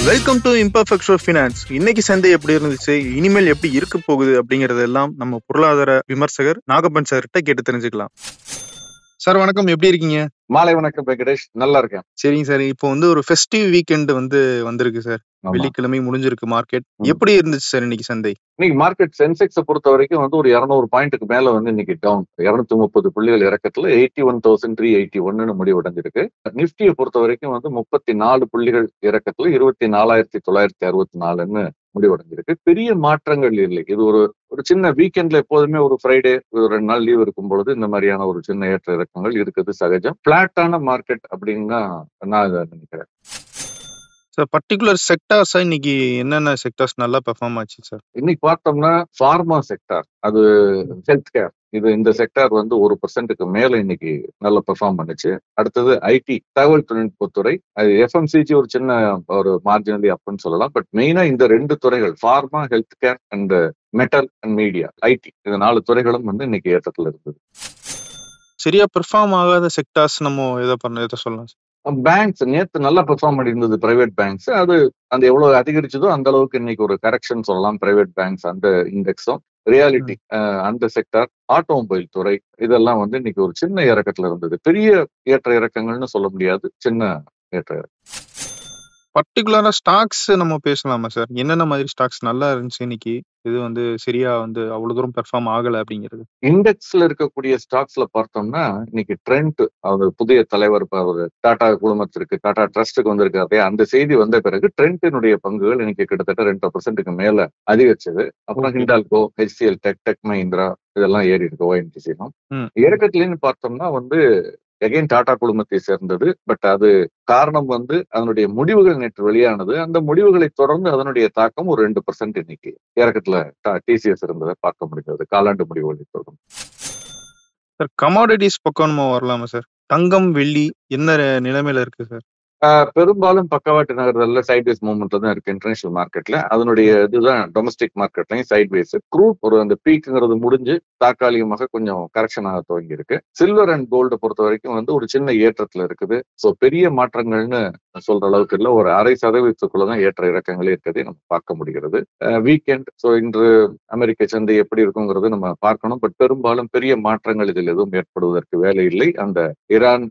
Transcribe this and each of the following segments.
Welcome to imperfect finance. இன்னைக்கு சந்தை எப்படி இருந்துச்சு, இனிமேல் எப்படி இருக்க போகுது அப்படிங்கறதெல்லாம் நம்ம பொருளாதார விமர்சகர் நாகப்பன் சார்கிட்ட கேட்டு தெரிஞ்சுக்கலாம். சார் வணக்கம், எப்படி இருக்கீங்க? மாலை வணக்கம் வெங்கடேஷ், நல்லா இருக்கேன். சரிங்க சார், இப்போ ஒரு ஃபெஸ்டிவ் வீக்கெண்ட் வந்திருக்கு சார். வெள்ளிக்கிழமை முடிஞ்சிருக்கு மார்க்கெட். எப்படி இருந்துச்சு சார் இன்னைக்கு சந்தை? இன்னைக்கு மார்க்கெட் சென்செக்ஸை பொறுத்த வரைக்கும் ஒரு 200 பாயிண்ட்டுக்கு மேல இன்னைக்கு டவுன், 230 புள்ளிகள் இறக்கத்துல 81,381 முடிவடைஞ்சிருக்கு. நிப்டியை பொறுத்த வரைக்கும் 34 புள்ளிகள் இறக்கத்துல 24,964 முடிவடைஞ்சிருக்கு. பெரிய மாற்றங்கள் இல்லை. இது ஒரு சின்ன வீக்கெண்ட்ல எப்போதுமே ஒரு ஃப்ரைடே 2 நாள் லீவ் இருக்கும் பொழுது இந்த மாதிரியான ஒரு சின்ன ஏற்ற இறக்கங்கள் இருக்குது சகஜம். பிளாட்டான மார்க்கெட் அப்படின்னு தான் நான் நினைக்கிறேன். சார் பர்டிகுலர் செக்டார்ஸா இன்னைக்கு என்னென்ன செக்டார்ஸ் நல்லா பெர்ஃபார்ம் ஆச்சு சார்? இன்னைக்கு பார்த்தோம்னா ஃபார்மா செக்டார், அது ஹெல்த் கேர், இந்த செக்டார் 1% மேல இன்னைக்கு நல்லா பெர்ஃபார்ம் பண்ணுச்சு. அடுத்தது ஐடி, தகவல் தொழில்நுட்பத்துறை, அது எஃப்எம்சிஜி ஒரு சின்ன ஒரு மார்ஜினலி அப்னு சொல்லலாம். பட் மெயினா இந்த 2 துறைகள், pharma, health care and metal and media, IT, இந்த 4 துறைகளும் இன்னைக்கு ஏற்றத்துல இருந்தது. சரியா பெர்ஃபார்ம் ஆகாத செக்டார்ஸ் நம்ம எதை சொல்லலாம்? பேங்க்ஸ் நேற்று நல்லா பெர்ஃபார்ம் பண்ணியிருந்தது. பிரைவேட் பேங்க்ஸ் அது எவ்வளவு அதிகரிச்சதோ அந்த அளவுக்கு இன்னைக்கு ஒரு கரெக்ஷன் சொல்லலாம். பிரைவேட் பேங்க்ஸ் அந்த இண்டெக்ஸும், ரியாலிட்டி அந்த செக்டார், ஆட்டோமொபைல் துறை, இதெல்லாம் இன்னைக்கு ஒரு சின்ன இறக்கத்துல இருந்தது. பெரிய ஏற்ற இறக்கங்கள்னு சொல்ல முடியாது, சின்ன ஏற்ற இறக்கம். பர்டிகுலரா ஸ்டாக்ஸ் நம்ம பேசலாமா சார்? என்னென்ன மாதிரி ஸ்டாக்ஸ் நல்லா இருந்துச்சு இன்னைக்கு? இது சரியா அவ்வளவு தூரம் பெர்ஃபார்ம் ஆகல அப்படிங்கிறது. இண்டெக்ஸ்ல இருக்கக்கூடிய ஸ்டாக்ஸ்ல பார்த்தோம்னா இன்னைக்கு ட்ரெண்ட், அவர் புதிய தலைவர் டாடா குழுமத்திற்கு, டாடா ட்ரஸ்டுக்கு வந்திருக்காரு. அந்த செய்தி வந்த பிறகு ட்ரெண்டினுடைய பங்குகள் இன்னைக்கு கிட்டத்தட்ட 2% மேல அதிகரிச்சது. அப்புறம் ஹிண்டால்கோ, HCL டெக் மஹிந்திரா இதெல்லாம் ஏறி இருக்கு. ONGC இறக்கத்துலன்னு பார்த்தோம்னா எகைன் டாடா குழுமத்தை சேர்ந்தது. பட் அது காரணம் அதனுடைய முடிவுகள் நேற்று வெளியானது. அந்த முடிவுகளை தொடர்ந்து அதனுடைய தாக்கம் ஒரு 2% இன்னைக்கு இறக்கத்துல TCS இருந்ததை பார்க்க முடிந்தது. காலாண்டு முடிவுகளை தொடர்ந்து. சார் கமாடிட்டிஸ் பக்கம் நம்ம வரலாமா சார்? தங்கம், வெள்ளி என்ன நிலைமையில இருக்கு சார்? பெரும்பாலும் பக்கவாட்டு நகர்தல்ல சைட்வேஸ் மூவ்மெண்ட்ல தான் இருக்கு இன்டர்நேஷனல் மார்க்கெட்ல. அதனுடைய இதுதான் டொமஸ்டிக் மார்க்கெட்லயும் சைட்வேஸ். க்ரூட் அந்த பீக்குங்கிறது முடிஞ்சு தற்காலிகமாக கொஞ்சம் கரெக்ஷன் ஆக துவங்கி இருக்கு. சில்வர் அண்ட் கோல்டு பொறுத்த வரைக்கும் ஒரு சின்ன ஏற்றத்துல இருக்குது. ஸோ பெரிய மாற்றங்கள்னு சொல்ற அளவுக்கு இல்ல, ஒரு 0.5%தான் ஏற்ற இறக்கங்களே இருக்கிறதே நம்ம பார்க்க முடிகிறது. வீக்கெண்ட், ஸோ இன்று அமெரிக்க சந்தை எப்படி இருக்குங்கிறது நம்ம பார்க்கணும். பட் பெரும்பாலும் பெரிய மாற்றங்கள் இதில் எதுவும் ஏற்படுவதற்கு வேலை இல்லை. அந்த ஈரான்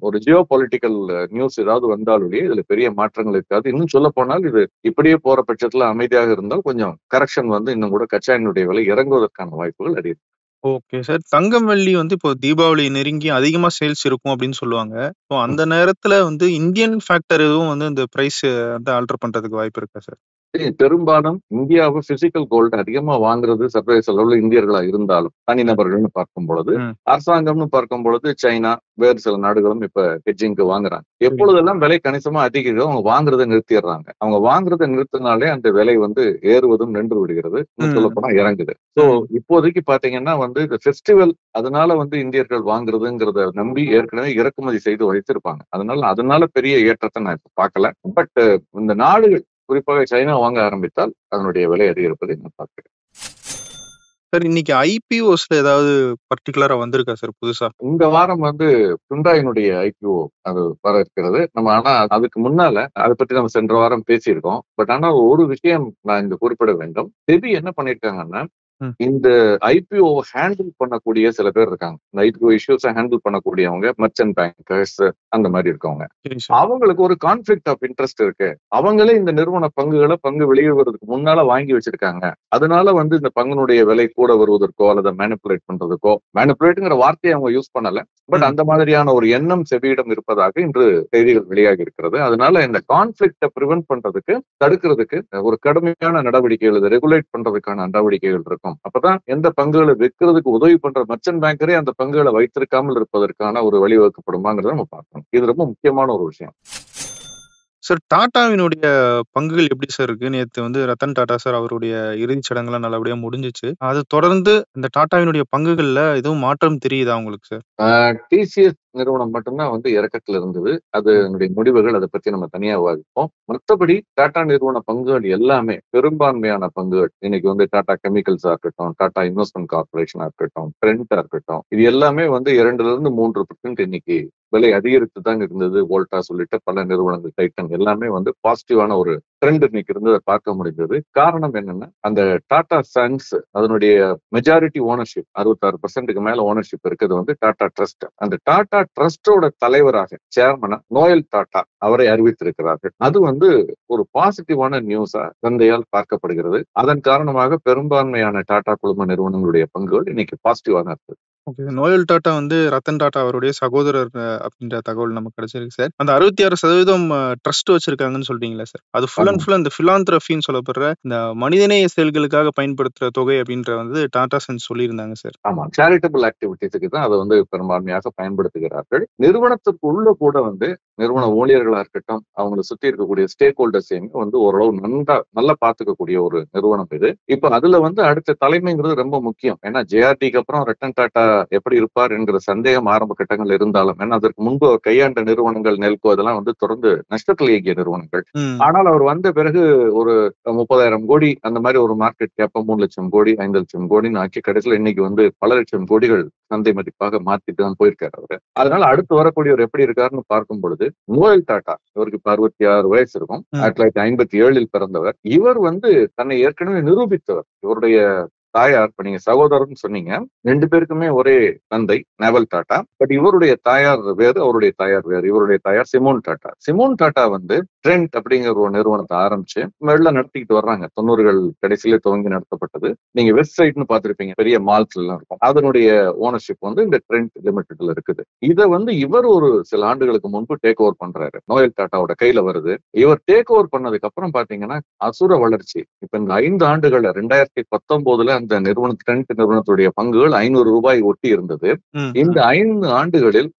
ஒரு ஜியோ பொலிட்டிக்கல் நியூஸ் ஏதாவது வந்தாலுடைய இதுல பெரிய மாற்றங்கள் இருக்காது. இன்னும் சொல்ல போனால் இது இப்படியே போற பட்சத்துல அமைதியாக இருந்தால் கொஞ்சம் கரெக்ஷன் இன்னும் கூட கச்சா எண்ணெயுடைய விலை இறங்குவதற்கான வாய்ப்புகள் அதிகம். ஓகே சார், தங்கம் வெள்ளி இப்போ தீபாவளி நெருங்கி அதிகமா சேல்ஸ் இருக்கும் அப்படின்னு சொல்லுவாங்க. ஸோ அந்த நேரத்துல இந்தியன் ஃபேக்டர் எதுவும் இந்த பிரைஸ் ஆல்டர் பண்றதுக்கு வாய்ப்பு இருக்கா சார்? பெரும்பாலும் இந்தியாவை பிசிக்கல் கோல்டு அதிகமா வாங்குறது சர்வதேச அளவுல இந்தியர்களா இருந்தாலும், தனிநபர்கள்னு பார்க்கும் பொழுது, அரசாங்கம்னு பார்க்கும் பொழுது சைனா, வேறு சில நாடுகளும் இப்ப ஹெட்ஜிங்க்கு வாங்குறாங்க. எப்பொழுதெல்லாம் விலை கணிசமா அதிகம் அவங்க வாங்குறதை நிறுத்திடுறாங்க. அவங்க வாங்குறதை நிறுத்தினாலே அந்த விலை ஏறுவதும் நின்று விடுகிறது, சொல்ல போனா இறங்குது. சோ இப்போதைக்கு பாத்தீங்கன்னா இந்த ஃபெஸ்டிவல், அதனால இந்தியர்கள் வாங்குறதுங்கிறத நம்பி ஏற்கனவே இறக்குமதி செய்து வைத்திருப்பாங்க. அதனால பெரிய ஏற்றத்தை நான் இப்ப பார்க்கல. பட் இந்த நாடுகள், குறிப்பாக சைனா வாங்க ஆரம்பித்தால் அதனுடைய விலை அதிகரிப்பதை நான் பார்க்கிறேன். சார் இன்னைக்கு ஐபிஓஸ்ல ஏதாவது பர்டிகுலரா வந்திருக்கா சார் புதுசா? இந்த வாரம் ஹுண்டாயினுடைய ஐபிஓ அது வர இருக்கிறது. நம்ம ஆனா அதுக்கு முன்னால அதை பத்தி நம்ம சென்ற வாரம் பேசியிருக்கோம். பட் ஆனா ஒரு விஷயம் நான் இங்க குறிப்பிட வேண்டும். செபி என்ன பண்ணிருக்காங்கன்னா, இந்த ஐபிஓ ஹேண்டில் பண்ணக்கூடிய சில பேர் இருக்காங்க. இந்த ஐபிஓ இஷ்யூஸை ஹேண்டில் பண்ணக்கூடியவங்க, மர்ச்சன்ட் பேங்கர்ஸ் அந்த மாதிரி இருக்கவங்க. அவங்களுக்கு ஒரு கான்ஃபிளிக்ட் ஆஃப் இன்ட்ரெஸ்ட் இருக்கு. அவங்களே இந்த நிறுவன பங்கு வெளியிடுவதற்கு முன்னால வாங்கி வச்சிருக்காங்க. அதனால இந்த பங்கினுடைய விலை கூட வருவதற்கோ அல்லது மேனிபுலேட் பண்றதுக்கோ, மேனிபுலேட்ங்கிற வார்த்தையை அவங்க யூஸ் பண்ணல, பட் அந்த மாதிரியான ஒரு எண்ணம் செபியிடம் இருப்பதாக இன்று செய்திகள் வெளியாகி இருக்கிறது. அதனால இந்த கான்ஃபிளிக்ட பிரிவென்ட் பண்றதுக்கு, தடுக்கிறதுக்கு ஒரு கடுமையான நடவடிக்கைகள், ரெகுலேட் பண்றதுக்கான நடவடிக்கைகள் இருக்கும். அப்பதான் எந்த பங்குகளை விற்கிறதுக்கு உதவி பண்ற மர்ச்சன்ட் பேங்கரே அந்த பங்குகளை வைத்திருக்காமல் இருப்பதற்கான ஒரு வழிவகுக்கப்படுமாங்கிறத நம்ம பார்க்கணும். இது ரொம்ப முக்கியமான ஒரு விஷயம். சார் டாட்டாவினுடைய பங்குகள் எப்படி சார் இருக்கு? நேற்று ரத்தன் டாடா சார் அவருடைய இறுதிச் சடங்குலாம் நல்லபடியா முடிஞ்சிச்சு. அது தொடர்ந்து இந்த டாட்டாவினுடைய பங்குகள்ல எதுவும் மாற்றம் தெரியுதா உங்களுக்கு சார்? TCS நிறுவனம் மட்டும்தான் இறக்கத்துல இருந்தது. அதனுடைய முடிவுகள், அதை பத்தி நம்ம தனியா விவாதிப்போம். மற்றபடி டாடா நிறுவன பங்குகள் எல்லாமே, பெரும்பான்மையான பங்குகள் இன்னைக்கு டாடா கெமிக்கல்ஸா இருக்கட்டும், டாடா இன்வெஸ்ட்மெண்ட் கார்பரேஷனா இருக்கட்டும், ட்ரெண்டா இருக்கட்டும், இது எல்லாமே 2% இன்னைக்கு விலை அதிகரித்து தான் இருந்தது. வோல்டா சொல்லிட்டு பல நிறுவனங்கள், டைட்டன் எல்லாமே பாசிட்டிவான ஒரு ட்ரெண்ட் இன்னைக்கு இருந்ததை பார்க்க முடிந்தது. காரணம் என்னன்னா, அந்த டாடா சன்ஸ் அதனுடைய மெஜாரிட்டி ஓனர்ஷிப் 66% மேல ஓனர்ஷிப் இருக்கிறது வந்து டாடா ட்ரஸ்ட். அந்த டாடா ட்ரஸ்டோட தலைவராக சேர்மனா நோயல் டாடா அவரை அறிவித்திருக்கிறார்கள். அது வந்து ஒரு பாசிட்டிவான நியூஸா சந்தையால் பார்க்கப்படுகிறது. அதன் காரணமாக பெரும்பான்மையான டாடா குழும நிறுவனங்களுடைய பங்குகள் இன்னைக்கு பாசிட்டிவான இருக்கு. ஓகே. நோயல் டாட்டா வந்து ரத்தன் டாட்டா அவருடைய சகோதரர் அப்படின்ற தகவல் நமக்கு கிடைச்சிருக்கு சார். அந்த 66% ட்ரஸ்ட் வச்சிருக்காங்கன்னு சொல்றீங்களா சார்? அது ஃபுல் ஆமா. அண்ட் ஃபுல் அந்த பிலாந்திரபின்னு சொல்லப்படுற இந்த மனிதநேய செயல்களுக்காக பயன்படுத்துற தொகை அப்படின்ற வந்து டாடா சன்ஸ் சொல்லியிருந்தாங்க சார். ஆமா. சேரிட்டபிள் ஆக்டிவிட்டீஸ்க்கு தான் அதை வந்து பெரும்பான்மையாக பயன்படுத்துகிறார்கள். நிறுவனத்துக்கு உள்ள கூட வந்து நிறுவன ஊழியர்களா இருக்கட்டும், அவங்களை சுத்தி இருக்கக்கூடிய ஸ்டேக் ஹோல்டர்ஸையுமே வந்து ஓரளவு நல்லா பாத்துக்கக்கூடிய ஒரு நிறுவனம் இது. இப்ப அதுல வந்து அடுத்த தலைமைங்கிறது ரொம்ப முக்கியம். ஏன்னா ஜேஆர்டிக்கு அப்புறம் ரத்தன் டாடா எப்படி இருப்பார் என்கிற சந்தேகம் ஆரம்ப கட்டங்கள் இருந்தாலும், ஏன்னா அதற்கு முன்பு அவர் கையாண்ட நிறுவனங்கள் நெல்கோ அதெல்லாம் வந்து தொடர்ந்து நஷ்டத்தில் இயங்கிய நிறுவனங்கள். ஆனால் அவர் வந்த பிறகு ஒரு 30,000 கோடி அந்த மாதிரி ஒரு மார்க்கெட் கேப்ப 3 லட்சம் கோடி 5 லட்சம் கோடின்னு ஆக்கி கடைசியில் இன்னைக்கு வந்து பல லட்சம் கோடிகள் சந்தை மதிப்பாக மாத்திட்டு தான் போயிருக்காரு அவரு. அதனால அடுத்து வரக்கூடியவர் எப்படி இருக்காருன்னு பார்க்கும் பொழுது நோயல் டாடா இவருக்கு இப்ப 66 வயசு இருக்கும். 1957 பிறந்தவர். இவர் வந்து தன்னை ஏற்கனவே நிரூபித்தவர். இவருடைய தாயார், இப்ப நீங்க சகோதரர்னு சொன்னீங்க, 2 பேருக்குமே ஒரே தந்தை நேவல் டாடா. பட் இவருடைய தாயார் வேறு, அவருடைய தாயார் வேறு. இவருடைய தாயார் சிமோன் டாடா. சிமோன் டாடா வந்து ட்ரெண்ட் அப்படிங்கிற ஒரு நிறுவனத்தை ஆரம்பிச்சு மெல்ல நடத்திக்கிட்டு வர்றாங்க. 90கள் கடைசியிலே துவங்கி நடத்தப்பட்டது. நீங்க வெஸ்ட் சைட்னு பார்த்திருப்பீங்க, பெரிய மால்ஸ் எல்லாம் இருக்கும். அதனுடைய ஓனர்ஷிப் வந்து இந்த ட்ரெண்ட் லிமிடெட்ல இருக்குது. இதை வந்து இவர் ஒரு சில ஆண்டுகளுக்கு முன்பு டேக் ஓவர் பண்றாரு. நோயல் டாட்டாவோட கையில வருது. இவர் டேக் ஓவர் பண்ணதுக்கு அப்புறம் பாத்தீங்கன்னா அசுர வளர்ச்சி. இப்ப இந்த 5 ஆண்டுகள்ல 2019 அந்த ட்ரெண்ட் நிறுவனத்துடைய பங்குகள் 500 ரூபாய் ஒட்டி இருந்தது. இந்த 5 ஆண்டுகளில்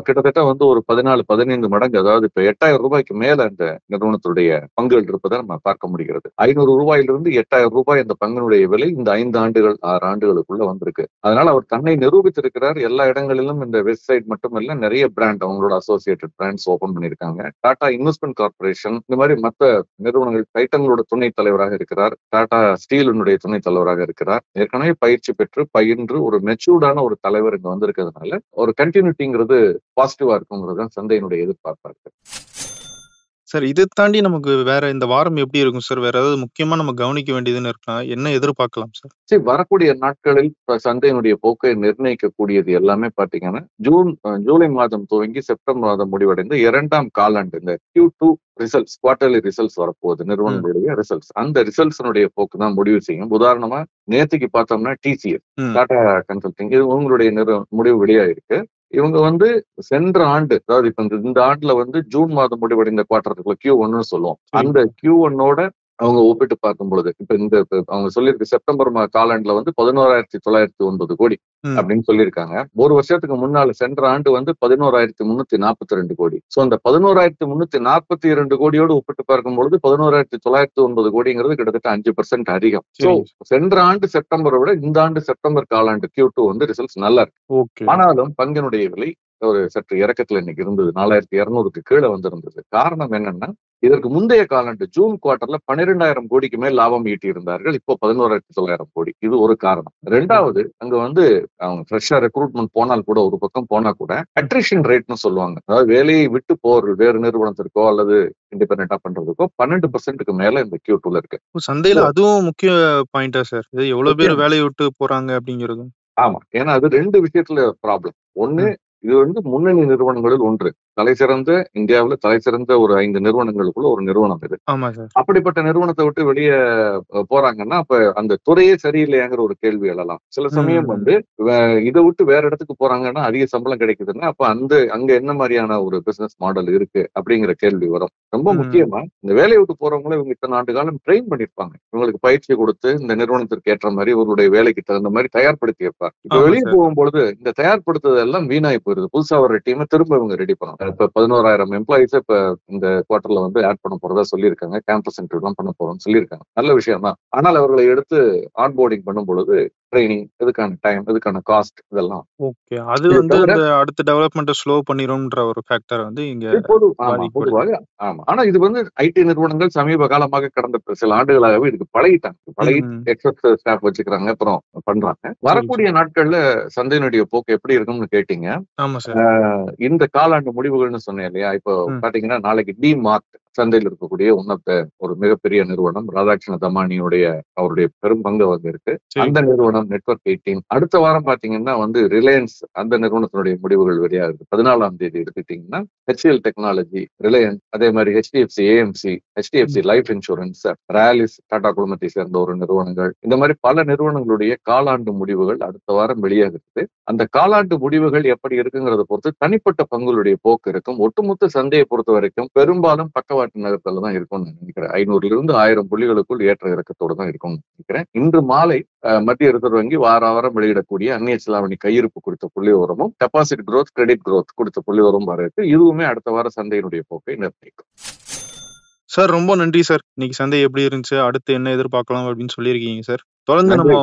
கிட்டத்தட்ட வந்து ஒரு 14-15 மடங்கு, அதாவது இப்ப 8,000 ரூபாய்க்கு மேல அந்த நிறுவனத்துடைய பங்குகள் இருப்பதை நம்ம பார்க்க முடிகிறது. 500 ரூபாயிலிருந்து 8,000 ரூபாய் அந்த பங்கினுடைய விலை இந்த 5 ஆண்டுகள் 6 ஆண்டுகளுக்குள்ள வந்திருக்கு. அதனால அவர் தன்னை நிரூபித்திருக்கிறார். எல்லா இடங்களிலும் இந்த வெஸ்ட் சைட் மட்டுமல்ல, நிறைய பிராண்ட் அவங்களோட அசோசியேட்டட் பிராண்ட்ஸ் ஓபன் பண்ணியிருக்காங்க. டாடா இன்வெஸ்ட்மெண்ட் கார்பரேஷன் இந்த மாதிரி மற்ற நிறுவனங்கள், டைட்டங்களோட துணைத் தலைவராக இருக்கிறார். டாடா ஸ்டீலினுடைய துணைத் தலைவராக இருக்கிறார். ஏற்கனவே பயிற்சி பெற்று பயின்று ஒரு மெச்சூர்டான ஒரு தலைவர் இங்க வந்திருக்கிறதுனால ஒரு கண்டினியூட்டிங்கிறது பாசிட்டிவா இருக்குங்கிறது தான் சந்தையினுடைய எதிர்பார்ப்பா இருக்கு. சார், இதை தாண்டி நமக்கு வேற இந்த வாரம் எப்படி இருக்கும் சார்? வேற ஏதாவது முக்கியமா நம்ம கவனிக்க வேண்டியதுன்னு இருக்கலாம், என்ன எதிர்பார்க்கலாம் சார்? சரி, வரக்கூடிய நாட்களில் சந்தையினுடைய போக்கை நிர்ணயிக்கக்கூடியது எல்லாமே பாத்தீங்கன்னா ஜூலை மாதம் துவங்கி செப்டம்பர் மாதம் முடிவடைந்து 2ஆம் காலாண்டு இந்த Q2 ரிசல்ட்ஸ், குவார்டர்லி ரிசல்ட்ஸ் வரப்போகுது, நிறுவனங்களுடைய ரிசல்ட்ஸ். அந்த ரிசல்ட்ஸ்னுடைய போக்கு தான் முடிவு செய்யும். உதாரணமா நேற்றுக்கு பார்த்தோம்னா TCS டாடா கன்சல்டிங் இது உங்களுடைய முடிவு வெளியாயிருக்கு. இவங்க வந்து சென்ற ஆண்டு, அதாவது இப்ப இந்த ஆண்டுல வந்து ஜூன் மாதம் முடிவடைந்த குவார்டருக்குள்ள Q1 சொல்லுவோம். அந்த Q1 அவங்க ஒப்பிட்டு பார்க்கும் பொழுது இப்ப அவங்க சொல்லியிருக்கு செப்டம்பர் காலாண்டுல வந்து 11,909 கோடி அப்படின்னு சொல்லியிருக்காங்க. ஒரு வருஷத்துக்கு முன்னால சென்ற ஆண்டு வந்து 11,342 கோடி. சோ அந்த 11,342 கோடியோடு ஒப்பிட்டு பார்க்கும் பொழுது 11,909 கோடிங்கிறது கிட்டத்தட்ட 5% அதிகம். சோ சென்ற ஆண்டு செப்டம்பரை விட இந்த ஆண்டு செப்டம்பர் காலாண்டு Q2 வந்து ரிசல்ட்ஸ் நல்லா இருக்கு. ஆனாலும் பங்கினுடைய விலை ஒரு சற்று இறக்கத்துல இன்னைக்கு இருந்தது. 4,200க்கு கீழே வந்திருந்தது. காரணம் என்னன்னா, இதற்கு முந்தைய காலாண்டு ஜூன் குவார்டர்ல 12,000 கோடிக்கு மேல் லாபம் ஈட்டி இருந்தார்கள். இப்போ 11,900 கோடி. இது ஒரு காரணம். 2வது, அங்க வந்து அவங்க ஃப்ரெஷ்ஷா ரெக்ரூட்மெண்ட் போனால் கூட, ஒரு பக்கம் போனா கூட அட்ரிஷன் ரேட்னு சொல்லுவாங்க. அதாவது வேலையை விட்டு போறது வேறு நிறுவனத்திற்கோ அல்லது இண்டிபெண்டா பண்றதுக்கோ 12%க்கு மேல இந்த Q2ல இருக்கு. சந்தையில அதுவும் முக்கிய பாயிண்டா சார்? எவ்வளவு பேர் வேலையை விட்டு போறாங்க அப்படிங்கிறது. ஆமா, ஏன்னா அது 2 விஷயத்துல ப்ராப்ளம். ஒண்ணு, இது வந்து முன்னணி நிறுவனங்களில் ஒன்று. இந்தியாவில் தலை சிறந்த ஒரு 5 நிறுவனங்களுக்குள்ள ஒரு நிறுவனம் இது. அப்படிப்பட்ட நிறுவனத்தை விட்டு வெளியே போறாங்கன்னா அப்ப அந்த துறையே சரியில்லையாங்கிற ஒரு கேள்வி எழலாம். சில சமயம் வந்து இதை விட்டு வேற இடத்துக்கு போறாங்கன்னா அதிக சம்பளம் கிடைக்குதுன்னா அப்ப அங்க என்ன மாதிரியான ஒரு பிசினஸ் மாடல் இருக்கு அப்படிங்கிற கேள்வி வரும். ரொம்ப முக்கியமா இந்த வேலையை விட்டு போறவங்களும் இவங்க இத்தனை ஆண்டு காலம் ட்ரெயின் பண்ணிருப்பாங்க. இவங்களுக்கு பயிற்சி கொடுத்து இந்த நிறுவனத்திற்கு ஏற்ற மாதிரி இவருடைய வேலைக்கு தகுந்த மாதிரி தயார்படுத்தி வைப்பாங்க. இப்ப வெளியே போகும்பொழுது இந்த தயார்படுத்துறது எல்லாம் வீணாய் போயிருது. புதுசா ஒரு டீமை திரும்ப இவங்க ரெடி பண்ணணும். இப்ப 11,000 எம்ப்ளாயிஸ் இப்ப இந்த குவார்டர்ல வந்து ஆட் பண்ண போறதா சொல்லியிருக்காங்க. கேம்பஸ் இன்டர்வியூ எல்லாம் பண்ண போறோம்னு சொல்லியிருக்காங்க. நல்ல விஷயம் தான். ஆனால் அவர்களை எடுத்து ஆன்போர்டிங் பண்ணும் பொழுது ட்ரைனிங், இதுக்கான டைம், இதுக்கான காஸ்ட், இதெல்லாம் ஓகே. அது வந்து அடுத்த டெவலப்மெண்ட் ஸ்லோ பண்ணிரும்ன்ற ஒரு ஃபேக்டர் வந்து இங்க பொதுவாக. ஆமா, ஆனா இது வந்து ஐடி நிறுவனங்கள் சமீப காலமாக கடந்த சில ஆண்டுகளாகவே இதுக்கு பழகிட்டு எக்ஸப்ட் ஸ்டாஃப் வச்சுக்கிறாங்க, அப்புறம் பண்றாங்க. வரக்கூடிய நாட்கள்ல சந்தையினுடைய போக்கு எப்படி இருக்கும்னு கேட்டீங்க. இந்த காலாண்டு முடிவுகள்னு சொன்னேன் இல்லையா? இப்போ பாத்தீங்கன்னா நாளைக்கு டி மார்ட் சந்தையில் இருக்கக்கூடிய உன்னத ஒரு மிகப்பெரிய நிறுவனம் ராதாகிருஷ்ண தமானியுடைய அவருடைய பெரும் பங்கு வந்து இருக்கு. அந்த நிறுவனம் நெட்வொர்க் 18. அடுத்த வாரம் பாத்தீங்கன்னா வந்து ரிலையன்ஸ் அந்த நிறுவனத்தினுடைய முடிவுகள் வெளியாகுது. 14ஆம் தேதி எடுத்துட்டீங்கன்னா HCL டெக்னாலஜி, ரிலையன்ஸ், அதே மாதிரி HDFC AMC, HDFC life insurance, Rallis Tata குழுமத்தை சேர்ந்த ஒரு நிறுவனங்கள், இந்த மாதிரி பல நிறுவனங்களுடைய காலாண்டு முடிவுகள் அடுத்த வாரம் வெளியாகிறது. அந்த காலாண்டு முடிவுகள் எப்படி இருக்குங்கிறத பொறுத்து தனிப்பட்ட பங்குகளுடைய போக்கு இருக்கும். ஒட்டுமொத்த சந்தையை பொறுத்த வரைக்கும் பெரும்பாலும் பக்கவாட்டு நகர்த்தல தான் இருக்கும்னு நினைக்கிறேன். 500 1000 புள்ளிகளுக்குள் ஏற்ற இறக்கத்தோடு தான் இருக்கும்னு நினைக்கிறேன். இன்று மாலை மத்திய ரிசர்வ் வங்கி வாரம் வெளியிடக்கூடிய அந்நிய செலாவணி கையிருப்பு குறித்த புள்ளி விவரமும் டெபாசிட் growth, கிரெடிட் growth குறித்த புள்ளி விவரம் வர இருக்கு. இதுவுமே அடுத்த வார சந்தையினுடைய போக்கை நிர்ணயிக்கும். சார் ரொம்ப நன்றி சார். இன்னைக்கு சந்தை எப்படி இருந்துச்சு, அடுத்து என்ன எதிர்பார்க்கலாம் அப்படின்னு சொல்லியிருக்கீங்க சார். தொடர்ந்து நம்ம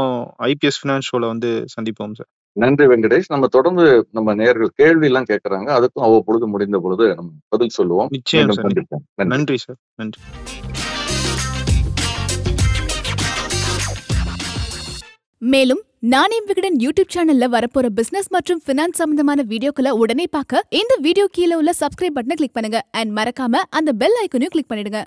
IPS ஃபினான்ஸ் ஷோல வந்து சந்திப்போம் சார். நன்றி வெங்கடேஷ். நம்ம தொடர்ந்து நம்ம நேயர்கள் கேள்வி எல்லாம் கேட்கறாங்க. அதுக்கும் அவ்வப்பொழுது முடிந்த பொழுது நம்ம பதில் சொல்லுவோம். நிச்சயம் சார். நன்றி சார். நன்றி. மேலும் நானே விகடன் யூடியூப் சேனல்ல வரப்போற பிசினஸ் மற்றும் பினான்ஸ் சம்பந்தமான வீடியோக்களை உடனே பார்க்க இந்த வீடியோ கீழே உள்ள சப்ஸ்கிரைப் பட்டனை கிளிக் பண்ணுங்க அண்ட் மறக்காம அந்த பெல் ஐக்கனையும் கிளிக் பண்ணிடுங்க.